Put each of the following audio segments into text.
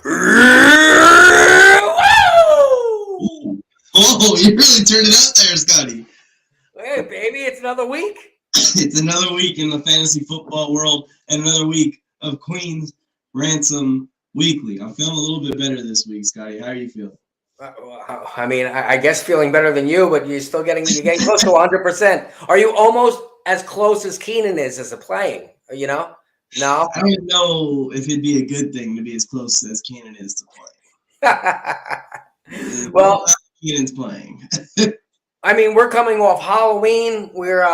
Oh, you really turned it out there, Scotty. Hey, baby, it's another week. It's another week in the fantasy football world and another week of Queen's Ransom Weekly. I'm feeling a little bit better this week, Scotty. How are you feeling? I mean, I guess feeling better than you, but you're getting close to 100%. Are you almost as close as Keenan is as a playing? You know? No. I don't know if it'd be a good thing to be as close as Keenan is to playing. Well, Keenan's playing. I mean, we're coming off Halloween. We're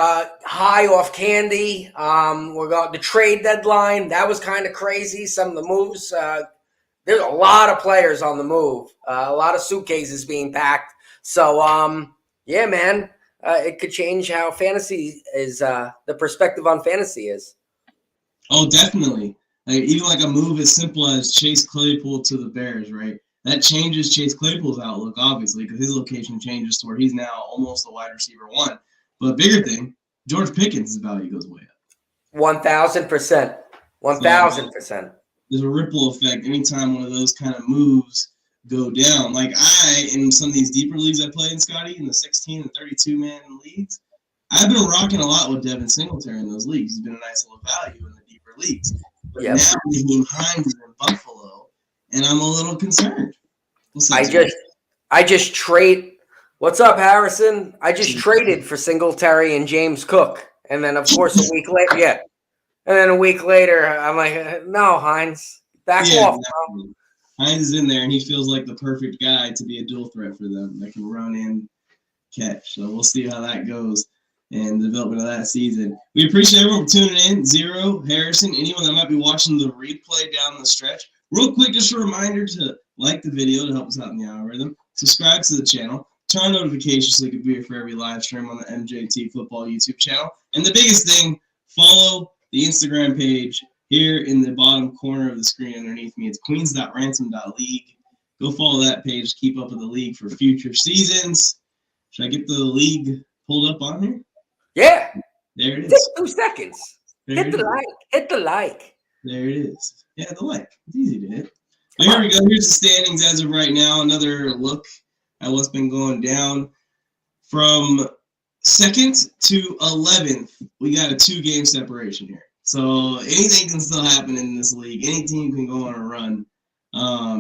high off candy. We're got the trade deadline. That was kind of crazy. Some of the moves. There's a lot of players on the move. A lot of suitcases being packed. So, yeah, man, it could change how fantasy is. The perspective on fantasy is. Oh, definitely. Even like a move as simple as Chase Claypool to the Bears, right? That changes Chase Claypool's outlook, obviously, because his location changes to where he's now almost a wide receiver one. But bigger thing, George Pickens' value goes way up. 1,000%. 1,000%. There's a ripple effect anytime one of those kind of moves go down. Like in some of these deeper leagues I play in, Scotty, in the 16 and 32-man leagues, I've been rocking a lot with Devin Singletary in those leagues. He's been a nice little value in the deeper leagues. But now Naheem Hines is in Buffalo, and I'm a little concerned. I just trade. What's up, Harrison? I just traded for Singletary and James Cook, and then of course a week later, and then a week later, I'm like, no, Hines, back off, bro. Hines is in there, and he feels like the perfect guy to be a dual threat for them that can run and catch. So we'll see how that goes in the development of that season. We appreciate everyone for tuning in. Zero, Harrison, anyone that might be watching the replay down the stretch. Real quick, just a reminder to like the video to help us out in the algorithm. Subscribe to the channel. Turn on notifications so you can be here for every live stream on the MJT Football YouTube channel. And the biggest thing, follow the Instagram page here in the bottom corner of the screen underneath me. It's queens.ransom.league. Go follow that page to keep up with the league for future seasons. Should I get the league pulled up on here? Yeah. There it is. Take 2 seconds. There Hit the like. Hit the like. There it is. Yeah, the like. It's easy to hit. But here we go. Here's the standings as of right now. Another look at what's been going down. From 2nd to 11th, we got a 2-game separation here. So anything can still happen in this league. Any team can go on a run,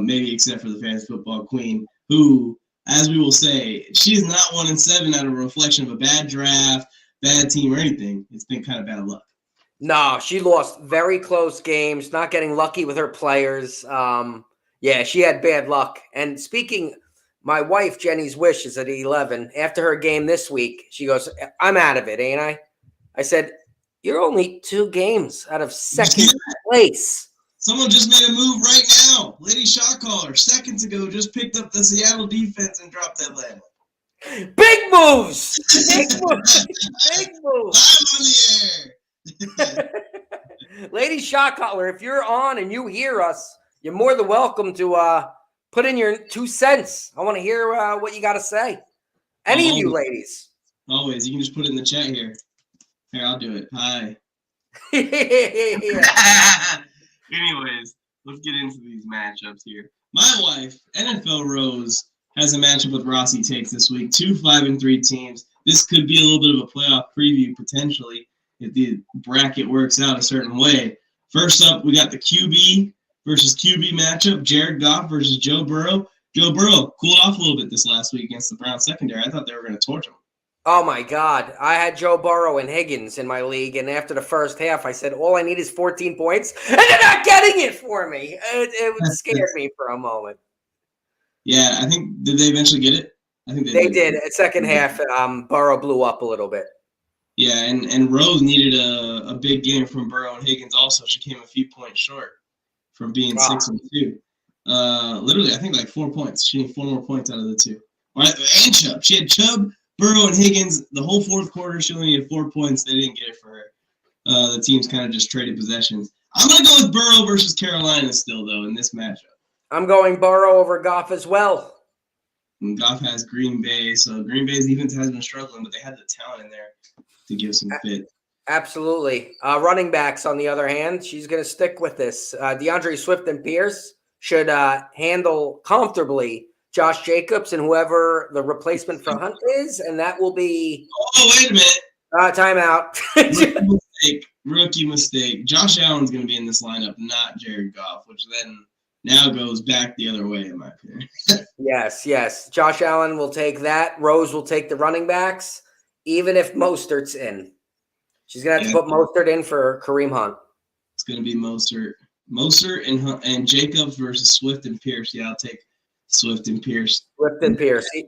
maybe except for the Fantasy Football Queen, who, as we will say, she is not 1-7 out of a reflection of a bad draft, bad team, or anything. It's been kind of bad luck. No, she lost very close games, not getting lucky with her players. Yeah, she had bad luck. And speaking, my wife, Jenny's wish, is at 11. After her game this week, she goes, I'm out of it, ain't I? I said, you're only 2 games out of 2nd place. Someone just made a move right now. Lady Shotcaller, seconds ago, just picked up the Seattle defense and dropped Atlanta. Big moves! Big moves! Big moves! Live on the air. Lady Shotcaller, if you're on and you hear us, you're more than welcome to put in your 2 cents. I want to hear what you got to say. Any of you ladies. Always. You can just put it in the chat here. Here, I'll do it. Hi. Anyways, let's get into these matchups here. My wife, NFL Rose, has a matchup with Rossi Takes this week. 2 5-3 teams. This could be a little bit of a playoff preview potentially if the bracket works out a certain way. First up, we got the QB versus QB matchup. Jared Goff versus Joe Burrow. Joe Burrow cooled off a little bit this last week against the Browns secondary. I thought they were going to torch him. Oh, my God. I had Joe Burrow and Higgins in my league, and after the first half, I said, all I need is 14 points, and they're not getting it for me. It scared me for a moment. Yeah, I think, did they eventually get it? I think they did. At second half, Burrow blew up a little bit. Yeah, and Rose needed a big game from Burrow and Higgins also. She came a few points short from being 6-2. Literally, I think like 4 points. She needed 4 more points out of the 2. And Chubb. She had Chubb, Burrow, and Higgins the whole fourth quarter. She only needed 4 points. They didn't get it for her. The teams kind of just traded possessions. I'm going to go with Burrow versus Carolina still, though, in this matchup. I'm going Burrow over Goff as well. And Goff has Green Bay, so Green Bay's defense has been struggling, but they had the talent in there to give some fit. Absolutely. Running backs, on the other hand, she's going to stick with this. DeAndre Swift and Pierce should handle comfortably Josh Jacobs and whoever the replacement for Hunt is, and that will be. Oh, wait a minute! Timeout. Rookie mistake. Josh Allen's going to be in this lineup, not Jared Goff, which then now goes back the other way, in my opinion. Yes. Josh Allen will take that. Rose will take the running backs, even if Mostert's in. She's going to have to put Mostert in for Kareem Hunt. It's going to be Mostert and Jacobs versus Swift and Pierce. Yeah, I'll take Swift and Pierce.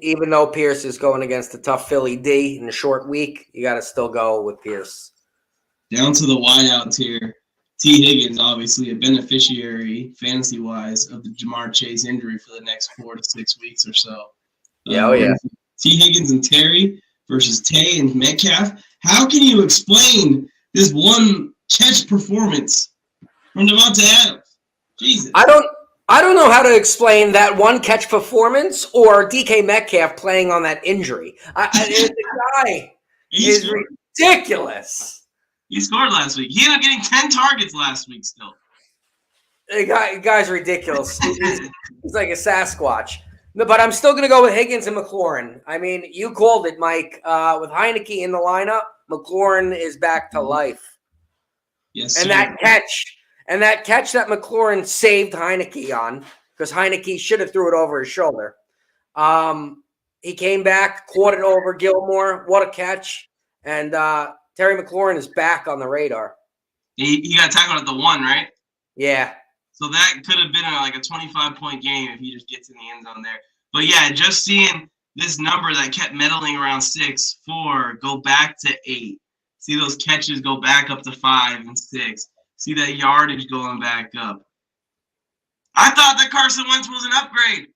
Even though Pierce is going against a tough Philly D in a short week, you got to still go with Pierce. Down to the wideouts here. T. Higgins, obviously a beneficiary, fantasy-wise, of the Jamar Chase injury for the next 4 to 6 weeks or so. T. Higgins and Terry versus Tay and Metcalf. How can you explain this one catch performance from Devontae Adams? Jesus. I don't know how to explain that one catch performance or DK Metcalf playing on that injury. The guy is ridiculous. He scored last week. He ended up getting 10 targets last week still. The guy's ridiculous. He's like a Sasquatch. No, but I'm still going to go with Higgins and McLaurin. I mean, you called it, Mike. With Heineke in the lineup, McLaurin is back to life. Yes, and sir. that catch that McLaurin saved Heineke on, because Heineke should have threw it over his shoulder. He came back, caught it over Gilmore. What a catch. And Terry McLaurin is back on the radar. He got tackled at the 1, right? Yeah. So that could have been like a 25-point game if he just gets in the end zone there. But yeah, just seeing this number that kept meddling around 6, 4, go back to 8. See those catches go back up to 5 and 6. See that yardage going back up. I thought that Carson Wentz was an upgrade.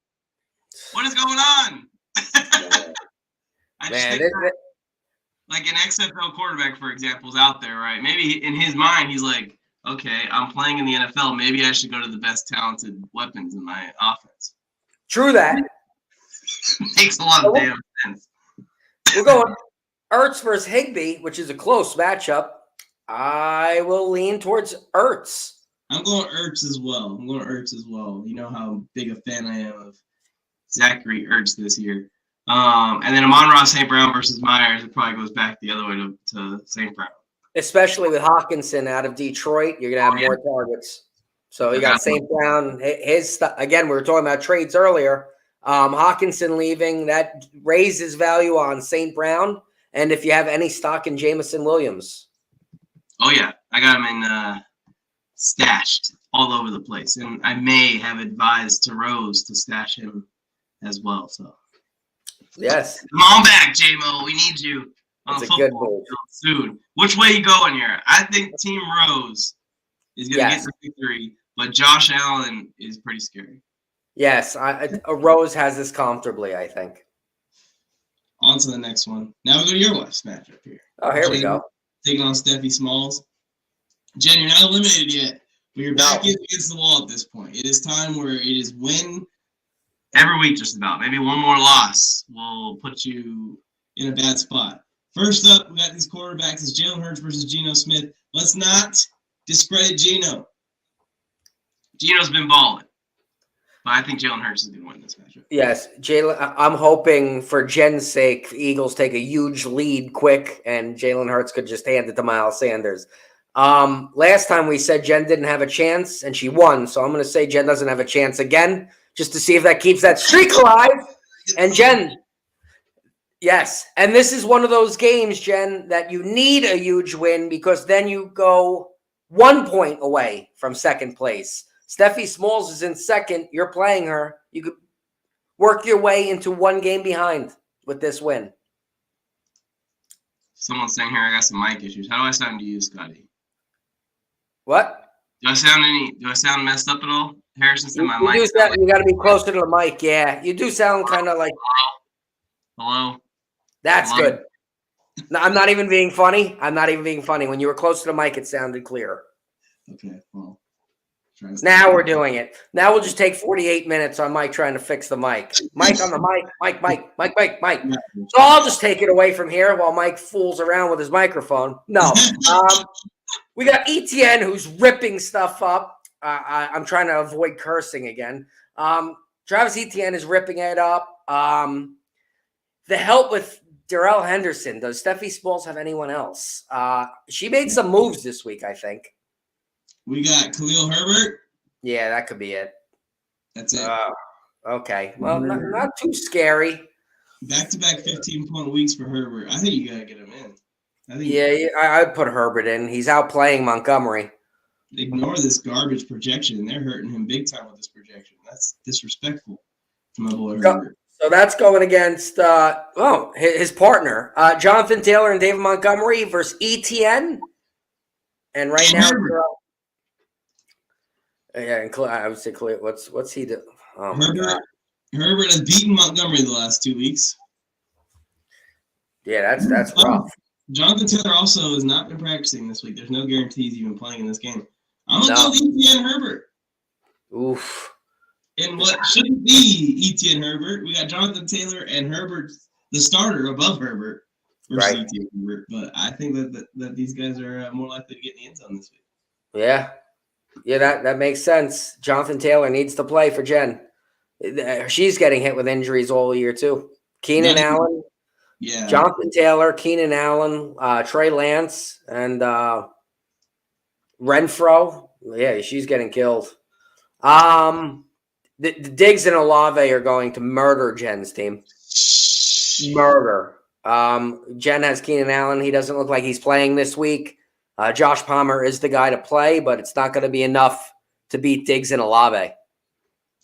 What is going on? I just think like an XFL quarterback, for example, is out there, right? Maybe in his mind, he's like, okay, I'm playing in the NFL. Maybe I should go to the best talented weapons in my offense. True that. Makes a lot of damn sense. We're going Ertz versus Higbee, which is a close matchup. I will lean towards Ertz. I'm going Ertz as well. You know how big a fan I am of Zachary Ertz this year. And then Amon-Ra St. Brown versus Myers, it probably goes back the other way to St. Brown. Especially with Hawkinson out of Detroit, you're going to have more targets. So you got St. Brown. Again, we were talking about trades earlier. Hawkinson leaving, that raises value on St. Brown. And if you have any stock in Jamison Williams. Oh, yeah. I got him in stashed all over the place. And I may have advised to Rose to stash him as well. So, yes. Come on back, J-Mo. We need you on It's a good move. soon. Which way you going here? I think Team Rose is going to get the victory, but Josh Allen is pretty scary. Yes. Rose has this comfortably, I think. On to the next one. Now we go to your wife's matchup here. Oh, here we go. Taking on Steffi Smalls. Jen, you're not eliminated yet, but your back is against the wall at this point. It is time where it is win every week just about. Maybe one more loss will put you in a bad spot. First up, we got these quarterbacks. It's Jalen Hurts versus Geno Smith. Let's not discredit Geno. Geno's been balling. But I think Jalen Hurts is going to win this matchup. Yes, Jalen. I'm hoping for Jen's sake, the Eagles take a huge lead quick, and Jalen Hurts could just hand it to Miles Sanders. Last time we said Jen didn't have a chance, and she won. So I'm going to say Jen doesn't have a chance again, just to see if that keeps that streak alive. And Jen, yes. And this is one of those games, Jen, that you need a huge win because then you go 1 point away from second place. Steffi Smalls is in second. You're playing her. You could work your way into 1 game behind with this win. Someone's saying here I got some mic issues. How do I sound to you, Scotty? What? Do I sound messed up at all? Harrison said my mic. You got to be closer to the mic. Yeah, you do sound kind of like. Hello. That's good. No, I'm not even being funny. When you were close to the mic, it sounded clearer. Okay. Well. Now we're doing it. Now we'll just take 48 minutes on Mike trying to fix the mic. Mike on the mic. Mike. So I'll just take it away from here while Mike fools around with his microphone. No. We got ETN who's ripping stuff up. I'm trying to avoid cursing again. Travis Etienne is ripping it up. The help with Darrell Henderson. Does Steffi Smalls have anyone else? She made some moves this week, I think. We got Khalil Herbert. Yeah, that could be it. That's it. Okay. Well, not too scary. Back-to-back 15-point weeks for Herbert. I think you got to get him in. I'd put Herbert in. He's out playing Montgomery. Ignore this garbage projection. They're hurting him big time with this projection. That's disrespectful to my boy Herbert. So that's going against his partner, Jonathan Taylor and David Montgomery versus ETN. And right now, and I would say, what's he do? Oh Herbert has beaten Montgomery the last 2 weeks. Yeah, that's rough. Jonathan Taylor also has not been practicing this week. There's no guarantees he's even playing in this game. I'm going to go with Etienne Herbert. Oof. And what shouldn't be Etienne Herbert, we got Jonathan Taylor and Herbert, the starter, above Herbert versus Etienne Herbert. But I think that these guys are more likely to get in the end zone this week. Yeah. Yeah, that makes sense. Jonathan Taylor needs to play for Jen. She's getting hit with injuries all year, too. Keenan Allen. Yeah. Jonathan Taylor, Keenan Allen, Trey Lance, and Renfro. Yeah, she's getting killed. The Diggs and Olave are going to murder Jen's team. Murder. Jen has Keenan Allen. He doesn't look like he's playing this week. Josh Palmer is the guy to play, but it's not going to be enough to beat Diggs and Olave.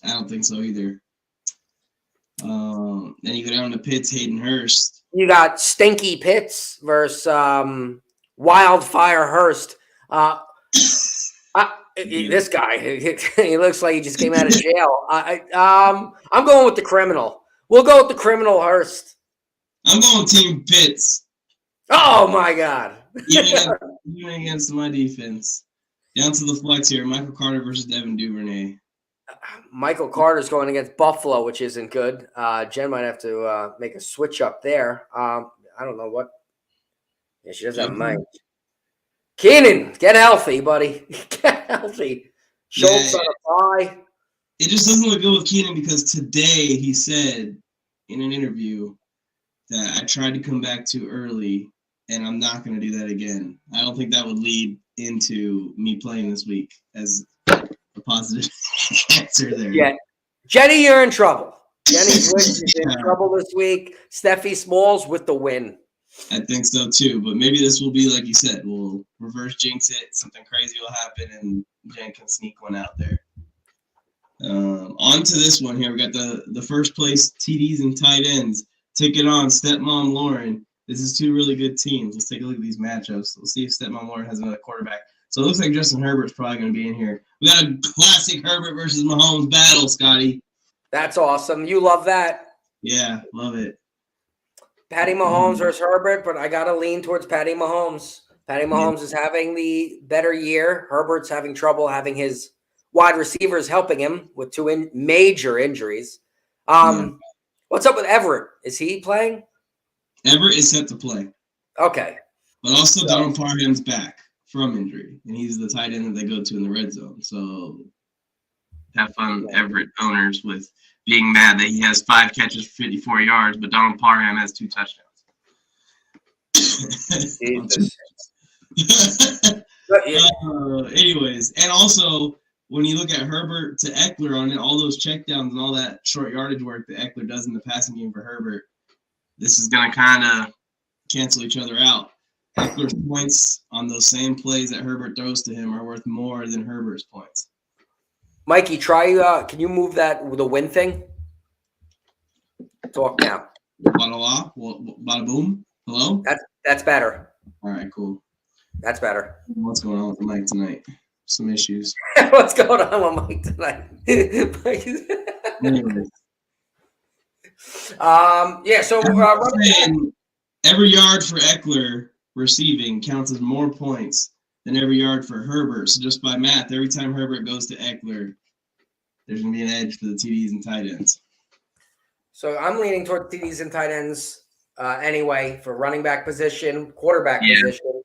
I don't think so either. Then you go down to Pitts, Hayden Hurst. You got Stinky Pitts versus Wildfire Hurst. This guy, he looks like he just came out of jail. I'm going with the criminal. We'll go with the criminal Hurst. I'm going with Team Pitts. Oh, my God. Even against my defense. Down to the flex here. Michael Carter versus Devin Duvernay. Michael Carter's going against Buffalo, which isn't good. Jen might have to make a switch up there. I don't know what. Yeah, she doesn't have a mic. Keenan, get healthy, buddy. Get healthy. Schultz on a bye. It just doesn't look good with Keenan because today he said in an interview that I tried to come back too early and I'm not going to do that again. I don't think that would lead into me playing this week as a positive answer there. Yeah. Jenny, you're in trouble. Jenny's in trouble this week. Steffi Smalls with the win. I think so too, but maybe this will be like you said. We'll reverse jinx it. Something crazy will happen, and Jen can sneak one out there. On to this one here. We got the first place TDs and tight ends. Take it on Stepmom Lauren. This is two really good teams. Let's take a look at these matchups. We'll see if Stepmom Lauren has another quarterback. So it looks like Justin Herbert's probably going to be in here. We got a classic Herbert versus Mahomes battle, Scotty. That's awesome. You love that. Yeah, love it. Patty Mahomes versus Herbert, but I got to lean towards Patty Mahomes. Patty Mahomes is having the better year. Herbert's having trouble having his wide receivers helping him with two major injuries. What's up with Everett? Is he playing? Everett is set to play. Okay. But also Donald Parham's back from injury, and he's the tight end that they go to in the red zone. So have fun, Everett owners, with being mad that he has 5 catches for 54 yards, but Donald Parham has 2 touchdowns. Jesus. Anyways, and also when you look at Herbert to Eckler on it, all those checkdowns and all that short yardage work that Eckler does in the passing game for Herbert, this is going to kind of cancel each other out. Eckler's points on those same plays that Herbert throws to him are worth more than Herbert's points. Mikey, try. Can you move the win thing? Talk now. Bada boom. Hello? That's better. All right, cool. That's better. What's going on with the mic tonight? Some issues. What's going on with Mike tonight? Anyways. So every yard for Eckler receiving counts as more points than every yard for Herbert. So just by math, every time Herbert goes to Eckler, there's going to be an edge for the TDs and tight ends. So I'm leaning toward TDs and tight ends anyway for running back position, quarterback position.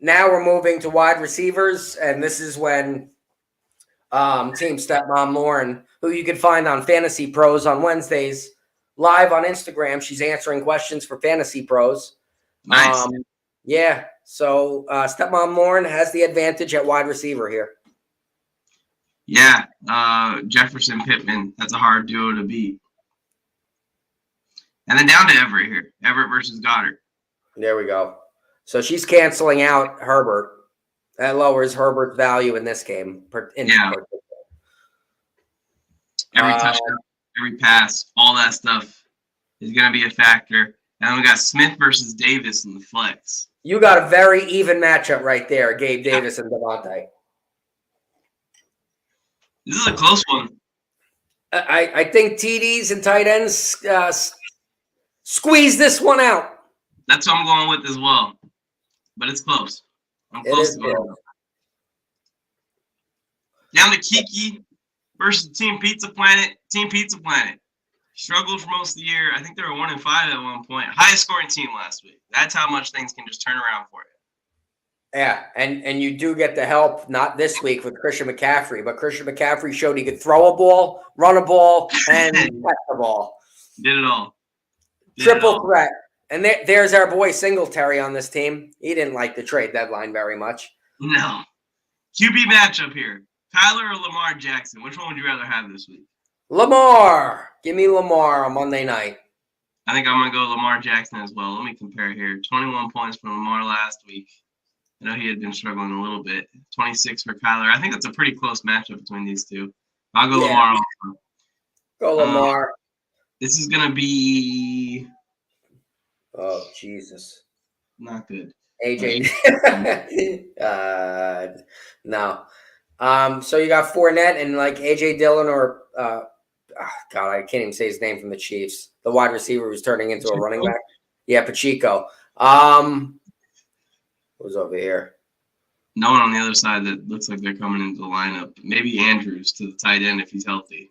Now we're moving to wide receivers, and this is when Team Stepmom Lauren, who you can find on Fantasy Pros on Wednesdays, live on Instagram. She's answering questions for Fantasy Pros. Nice. Yeah. So Stepmom Lauren has the advantage at wide receiver here. Yeah. Jefferson Pittman. That's a hard duo to beat. And then down to Everett here. Everett versus Goddard. There we go. So she's canceling out Herbert. That lowers Herbert's value in this game. Every touchdown, every pass, all that stuff is going to be a factor. And then we got Smith versus Davis in the flex. You got a very even matchup right there, Gabe Davis and Devontae. This is a close one. I think TDs and tight ends squeeze this one out. That's what I'm going with as well. But it's close. I'm close to going. Down to Kiki versus Team Pizza Planet. Team Pizza Planet struggled for most of the year. I think they were 1-5 at one point. Highest scoring team last week. That's how much things can just turn around for you. Yeah, and you do get the help, not this week with Christian McCaffrey, but Christian McCaffrey showed he could throw a ball, run a ball, and catch the ball. Did it all. Triple threat. And there's our boy Singletary on this team. He didn't like the trade deadline very much. No. QB matchup here. Kyler or Lamar Jackson? Which one would you rather have this week? Lamar. Give me Lamar on Monday night. I think I'm going to go Lamar Jackson as well. Let me compare here. 21 points from Lamar last week. I know he had been struggling a little bit. 26 for Kyler. I think that's a pretty close matchup between these two. I'll go Lamar also. Go Lamar. This is going to be... Oh, Jesus. Not good. AJ. No. So you got Fournette and like AJ Dillon or God, I can't even say his name from the Chiefs. The wide receiver who's turning into a running back. Yeah, Pacheco. Who's over here? No one on the other side that looks like they're coming into the lineup. Maybe Andrews to the tight end if he's healthy.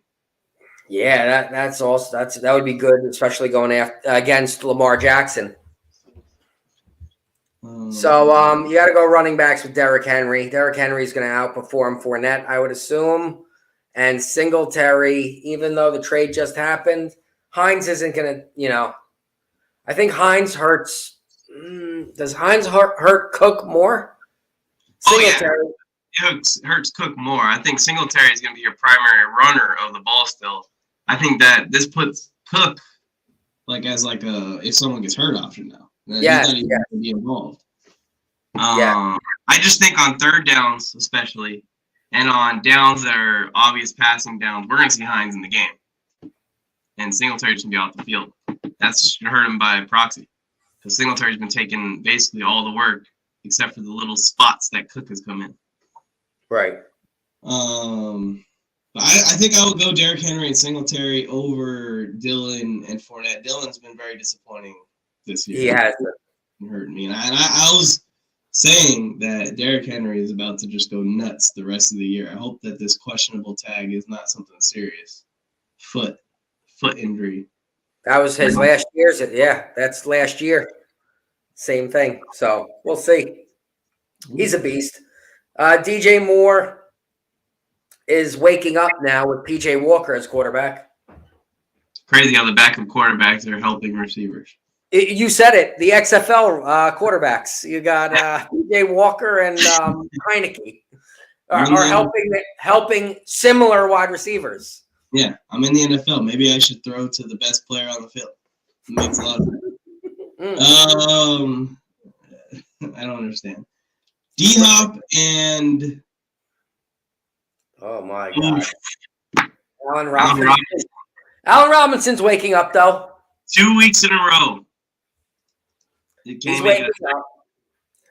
Yeah, that would be good, especially going against Lamar Jackson. So you got to go running backs with Derrick Henry. Derrick Henry is going to outperform Fournette, I would assume. And Singletary, even though the trade just happened, Hines isn't going to, I think Hines hurts. Does Hines hurt Cook more? Singletary. Oh, yeah. It hurts Cook more. I think Singletary is going to be your primary runner of the ball still. I think that this puts Cook as a if someone gets hurt option now. Yeah, he's not even going to be involved. I just think on third downs, especially, and on downs that are obvious passing downs, we're going to see Hines in the game. And Singletary's going to be off the field. That's going to hurt him by proxy. Because Singletary's been taking basically all the work, except for the little spots that Cook has come in. Right. I think I would go Derrick Henry and Singletary over Dillon and Fournette. Dillon's been very disappointing this year. He has. Hurt me. And I was saying that Derrick Henry is about to just go nuts the rest of the year. I hope that this questionable tag is not something serious. Foot injury. That was his last year. Yeah, that's last year. Same thing. So we'll see. He's a beast. DJ Moore is waking up now with PJ Walker as quarterback. Crazy how the backup quarterbacks are helping receivers. You said it. The XFL quarterbacks. You got PJ Walker and Heineke are helping similar wide receivers. Yeah, I'm in the NFL. Maybe I should throw to the best player on the field. It makes a lot of sense. I don't understand. D-Hop and... Oh, my God. Allen Robinson. Allen Robinson's waking up, though. 2 weeks in a row. He's waking up.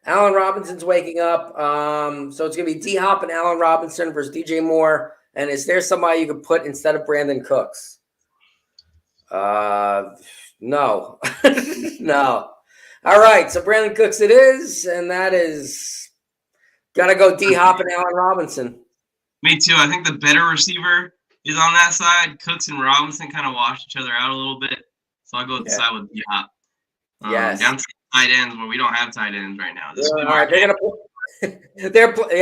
Allen Robinson's waking up. So it's going to be D-Hop and Allen Robinson versus DJ Moore. And is there somebody you could put instead of Brandon Cooks? No. No. All right. So Brandon Cooks it is. And that is got to go D-Hop and Allen Robinson. Me too. I think the better receiver is on that side. Cooks and Robinson kind of wash each other out a little bit. So I'll go with the side with D-Hop. Yes. Down to tight ends where we don't have tight ends right now. All right. They're going to put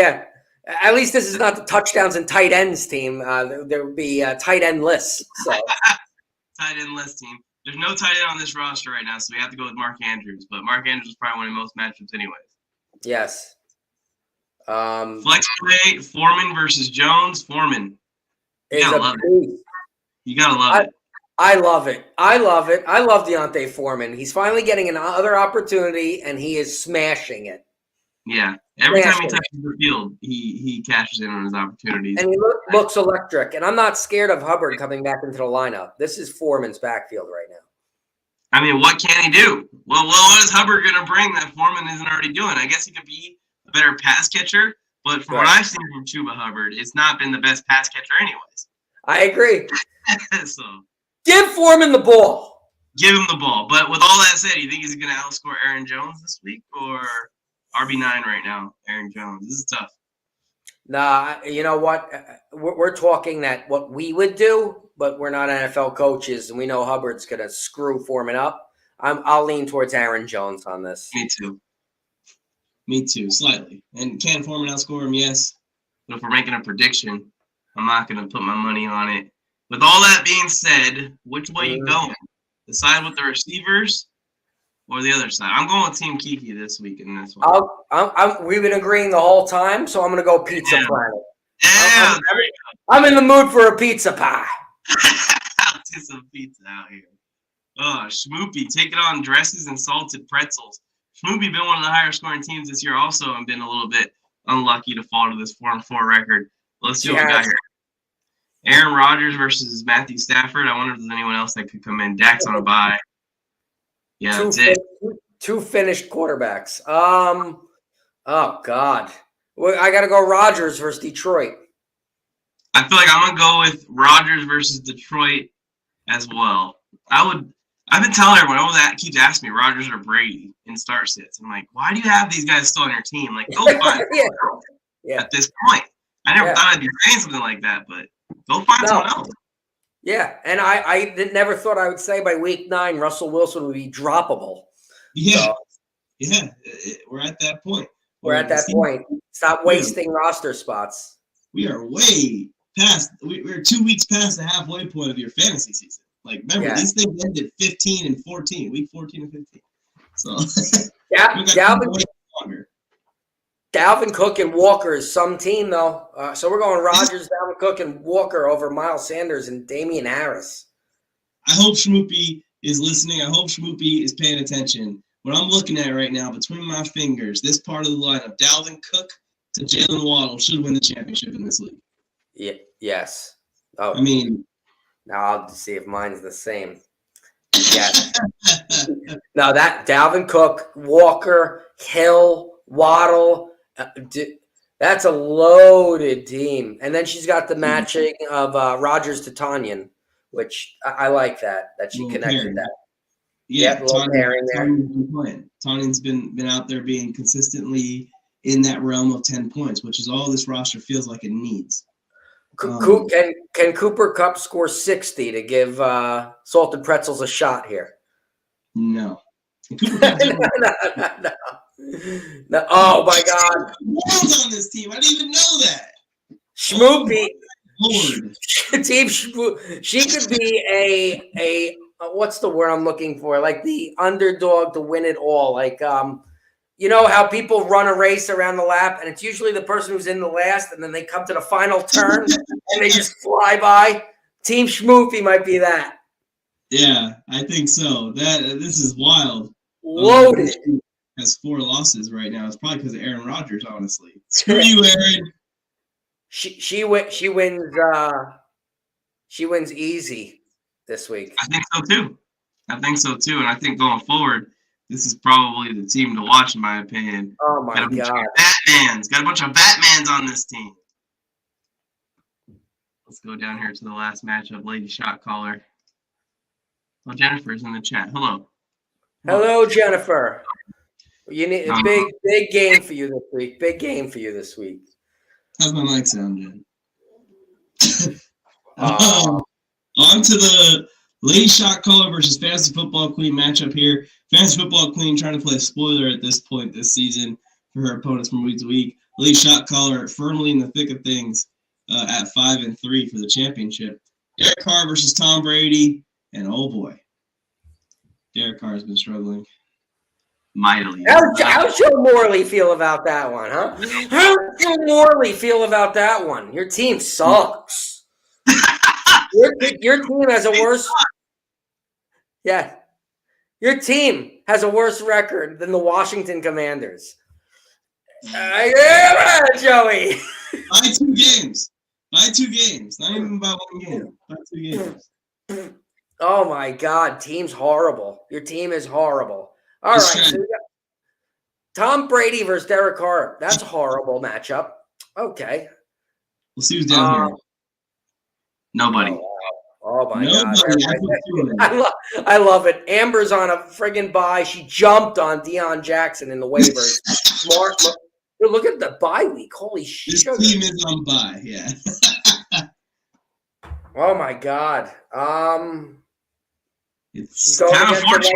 At least this is not the touchdowns and tight ends team. There would be tight end lists. So. Tight end list team. There's no tight end on this roster right now, so we have to go with Mark Andrews. But Mark Andrews is probably winning most matchups anyways. Yes. Flex play, Foreman versus Jones. Foreman. You gotta love it. You gotta love it. I love it. I love it. I love Deontay Foreman. He's finally getting another opportunity, and he is smashing it. Yeah. Every time he touches the field, he cashes in on his opportunities. And he looks electric. And I'm not scared of Hubbard coming back into the lineup. This is Foreman's backfield right now. I mean, what can he do? Well, what is Hubbard going to bring that Foreman isn't already doing? I guess he could be a better pass catcher, but from what I've seen from Chuba Hubbard, it's not been the best pass catcher anyways. I agree. So give Foreman the ball. Give him the ball. But with all that said, you think he's going to outscore Aaron Jones this week or RB9 right now, Aaron Jones? This is tough. Nah, you know what? We're talking that what we would do, but we're not NFL coaches, and we know Hubbard's going to screw Foreman up. I'll lean towards Aaron Jones on this. Me too, slightly. And can Foreman outscore him? Yes. But if we're making a prediction, I'm not going to put my money on it. With all that being said, which way you going? Decide with the receivers or the other side? I'm going with Team Kiki this week in this one. We've been agreeing the whole time, so I'm going to go Pizza Planet. Yeah, I'm in the mood for a pizza pie. I'll do some pizza out here. Oh, Schmoopy, take it on dresses and salted pretzels. Schmoopy been one of the higher scoring teams this year also and been a little bit unlucky to fall to this 4-4 record. Let's see what we got here. Aaron Rodgers versus Matthew Stafford. I wonder if there's anyone else that could come in. Dak's on a bye. Yeah, that's it. Two finished quarterbacks. Oh, God. Well, I got to go Rodgers versus Detroit. I feel like I'm going to go with Rodgers versus Detroit as well. I've been telling everyone, that keeps asking me, Rodgers or Brady in start sits. I'm like, why do you have these guys still on your team? Like, go find at this point. I never thought I'd be saying something like that, but go find someone else. Yeah, and I never thought I would say by week 9 Russell Wilson would be droppable. Yeah, we're at that point. We're at that point. Stop wasting roster spots. We are way past. We're 2 weeks past the halfway point of your fantasy season. Like, remember, these things ended 15 and 14, week 14 and 15. So, Dalvin Cook and Walker is some team, though. So we're going Rodgers, Dalvin Cook, and Walker over Miles Sanders and Damian Harris. I hope Schmoopy is listening. I hope Schmoopy is paying attention. What I'm looking at right now, between my fingers, this part of the lineup, Dalvin Cook to Jalen Waddle should win the championship in this league. Yeah. Yes. Oh, I mean, now I'll see if mine's the same. Yes. Now that Dalvin Cook, Walker, Hill, Waddle, that's a loaded team. And then she's got the matching of Rodgers to Tanyan, which I like that she connected that. Yeah, Tanyan's been out there being consistently in that realm of 10 points, which is all this roster feels like it needs. Can Cooper Kupp score 60 to give Salted Pretzels a shot here? No. No. Oh my God! Who's on this team? I didn't even know that. Schmoopy. Team Schmoopy. She could be a what's the word I'm looking for? Like the underdog to win it all. Like you know how people run a race around the lap, and it's usually the person who's in the last, and then they come to the final turn and they just fly by. Team Schmoopy might be that. Yeah, I think so. This is wild. Loaded. Has 4 losses right now. It's probably because of Aaron Rodgers, honestly. Screw you, Aaron. She wins. She wins easy this week. I think so too. And I think going forward, this is probably the team to watch, in my opinion. Oh my God! Got a bunch of Batmans on this team. Let's go down here to the last matchup, Lady Shot Caller. Well, Jennifer's in the chat. Hello, Jennifer. You need a big game for you this week. Big game for you this week. How's my mic sound, Jen? On to the Lady Shot Caller versus Fantasy Football Queen matchup here. Fantasy Football Queen trying to play spoiler at this point this season. for her opponents from week to week. Lead shot caller firmly in the thick of things at 5-3 for the championship. Derek Carr versus Tom Brady, and oh boy, Derek Carr has been struggling mightily. How's Joe Morley feel about that one, huh? How's Joe Morley feel about that one? Your team sucks. Your team has a worse. Yeah, your team has a worse record than the Washington Commanders. Yeah, Joey. By 2 games. By 2 games. Not even about 1 game. By 2 games. Oh my God, team's horrible. Your team is horrible. All right, so we got Tom Brady versus Derek Carr. That's a horrible matchup. Okay. We'll see who's down here. Nobody. Oh my God. I love it. Amber's on a friggin' bye. She jumped on Deion Jackson in the waivers. Look at the bye week. Holy shit. This team is on bye, yeah. Oh my God. It's kind of fortunate.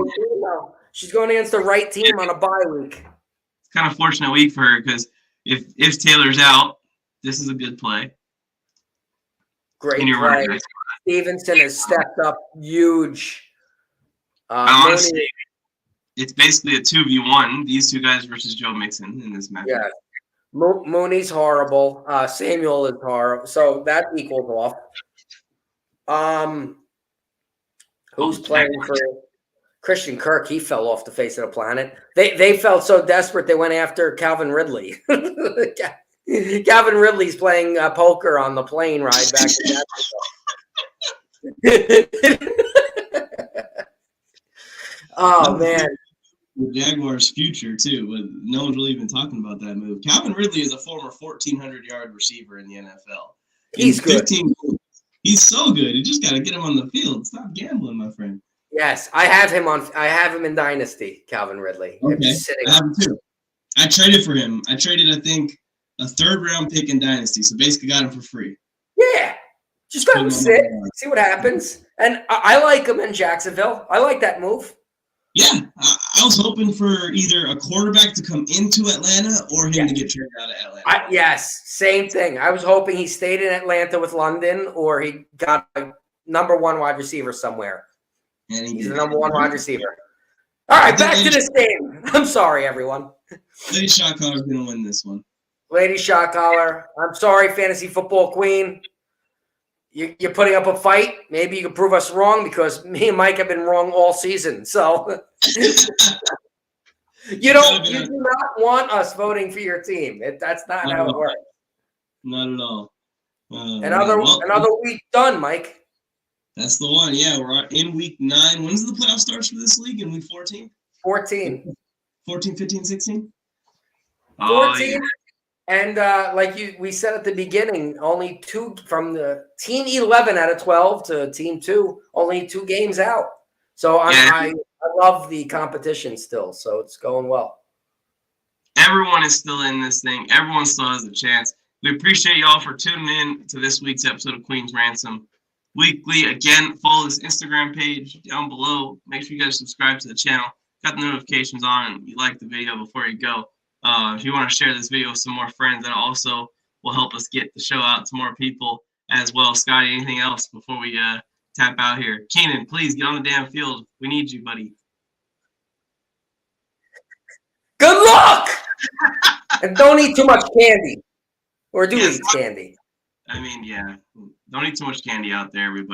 She's going against the right team on a bye week. It's kind of fortunate week for her because if Taylor's out, this is a good play. Great play. Right. Stevenson has stepped up huge. Honestly, it's basically a 2v1. These 2 guys versus Joe Mixon in this match. Yeah. Mooney's horrible. Samuel is horrible. So that equals off. Who's playing for Christian Kirk? He fell off the face of the planet. They felt so desperate they went after Calvin Ridley. Calvin Ridley's playing poker on the plane ride back to Oh man. The Jaguars' future too, but no one's really even talking about that move. Calvin Ridley is a former 1,400-yard receiver in the NFL. He's good. He's so good. You just got to get him on the field. Stop gambling, my friend. Yes, I have him in Dynasty. Calvin Ridley. Okay, I have him too. I traded for him. I traded, I think, a 3rd-round pick in Dynasty, so basically got him for free. Yeah, just let him sit, see what happens. And I like him in Jacksonville. I like that move. Yeah, I was hoping for either a quarterback to come into Atlanta or him to get traded out of Atlanta. Yes, same thing. I was hoping he stayed in Atlanta with London or he got a number 1 wide receiver somewhere. And he's the number 1 wide receiver. All right, back to this game. I'm sorry, everyone. Lady Shot Caller is going to win this one. Lady Shot Caller. I'm sorry, Fantasy Football Queen. You're putting up a fight. Maybe you can prove us wrong because me and Mike have been wrong all season. So you do not want us voting for your team. That's not how it works. Not at all. Another week done, Mike. That's the one. Yeah, we're in week 9. When's the playoff starts for this league? In week 14? 14. 14, 15, 16? 14. Yeah. And we said at the beginning, only 2 from the team 11 out of 12 to team 2, only 2 games out. So I love the competition still. So it's going well. Everyone is still in this thing. Everyone still has a chance. We appreciate y'all for tuning in to this week's episode of Queen's Ransom Weekly. Again, follow this Instagram page down below. Make sure you guys subscribe to the channel. Got the notifications on and you like the video before you go. If you want to share this video with some more friends, that also will help us get the show out to more people as well. Scotty, anything else before we tap out here? Keenan, please get on the damn field. We need you, buddy. Good luck! And don't eat too much candy. Or do eat candy. I mean, yeah. Don't eat too much candy out there, everybody.